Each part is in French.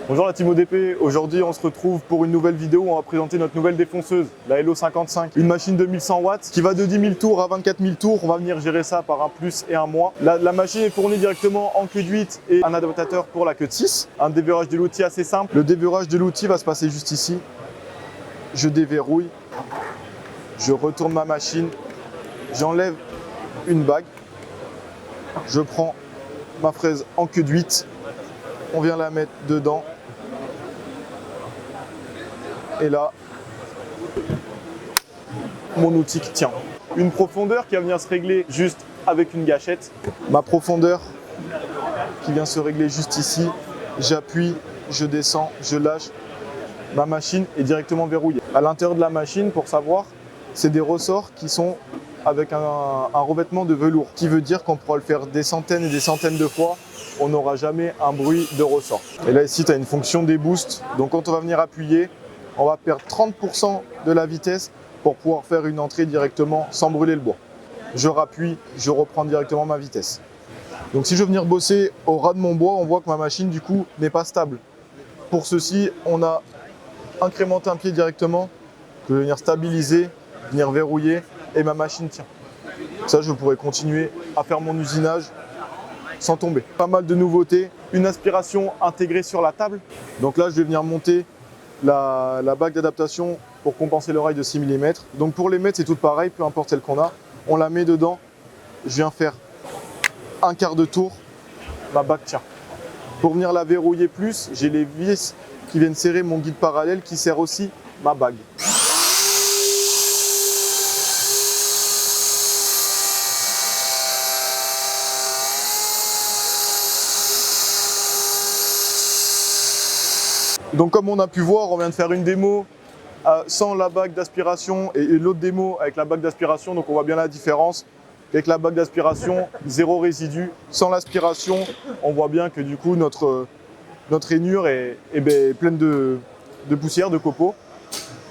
Bonjour la team ODP, aujourd'hui on se retrouve pour une nouvelle vidéo où on va présenter notre nouvelle défonceuse, la LO55. Une machine de 1100 watts qui va de 10 000 tours à 24 000 tours, on va venir gérer ça par un plus et un moins. La machine est fournie directement en queue de 8 et un adaptateur pour la queue de 6. Un déverrouillage de l'outil assez simple. Le déverrouillage de l'outil va se passer juste ici. Je déverrouille, je retourne ma machine, j'enlève une bague, je prends ma fraise en queue de 8, on vient la mettre dedans. Et là, mon outil qui tient. Une profondeur qui va venir se régler juste avec une gâchette. Ma profondeur qui vient se régler juste ici. J'appuie, je descends, je lâche. Ma machine est directement verrouillée. À l'intérieur de la machine, pour savoir, c'est des ressorts qui sont avec un revêtement de velours, qui veut dire qu'on pourra le faire des centaines et des centaines de fois. On n'aura jamais un bruit de ressort. Et là, ici, tu as une fonction des boosts. Donc, quand on va venir appuyer, on va perdre 30% de la vitesse pour pouvoir faire une entrée directement sans brûler le bois. Je rappuie, je reprends directement ma vitesse. Donc si je veux venir bosser au ras de mon bois, on voit que ma machine du coup n'est pas stable. Pour ceci, on a incrémenté un pied directement que je vais venir stabiliser, venir verrouiller et ma machine tient. Ça, je pourrais continuer à faire mon usinage sans tomber. Pas mal de nouveautés, une aspiration intégrée sur la table. Donc là, je vais venir monter la bague d'adaptation pour compenser le rail de 6 mm. Donc pour les mettre, c'est tout pareil, peu importe celle qu'on a. On la met dedans, je viens faire un quart de tour, ma bague tient. Pour venir la verrouiller plus, j'ai les vis qui viennent serrer mon guide parallèle qui sert aussi ma bague. Donc comme on a pu voir, on vient de faire une démo sans la bague d'aspiration et l'autre démo avec la bague d'aspiration, donc on voit bien la différence. Avec la bague d'aspiration, zéro résidu. Sans l'aspiration, on voit bien que du coup notre rainure est pleine de poussière, de copeaux.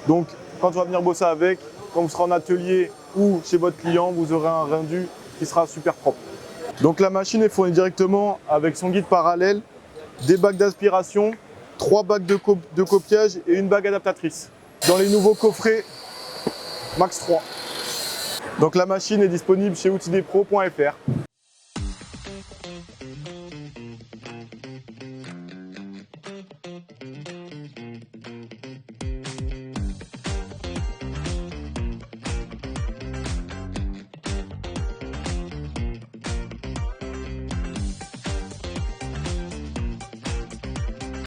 Donc quand on va venir bosser avec, quand vous serez en atelier ou chez votre client, vous aurez un rendu qui sera super propre. Donc la machine est fournie directement avec son guide parallèle, des bagues d'aspiration, 3 bagues de copiage et une bague adaptatrice. Dans les nouveaux coffrets Max 3. Donc la machine est disponible chez outildespro.fr.